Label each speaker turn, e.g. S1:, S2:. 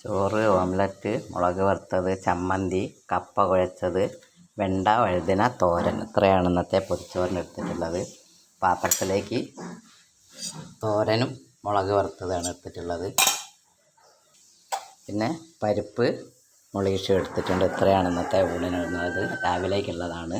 S1: ചോറ്, ഓംലറ്റ്, മുളക് വറുത്തത്, ചമ്മന്തി, കപ്പ കുഴച്ചത്, വെണ്ട വഴുതന തോരൻ. ഇത്രയാണ് ഇന്നത്തെ പൊതിച്ചോറിന് എടുത്തിട്ടുള്ളത്. പാത്രത്തിലേക്ക് തോരനും മുളക് വറുത്തതാണ് എടുത്തിട്ടുള്ളത്. പിന്നെ പരിപ്പ് മുളീഷും എടുത്തിട്ടുണ്ട്. ഇത്രയാണ് ഇന്നത്തെ ഊണിനുള്ളത്. രാവിലേക്കുള്ളതാണ്.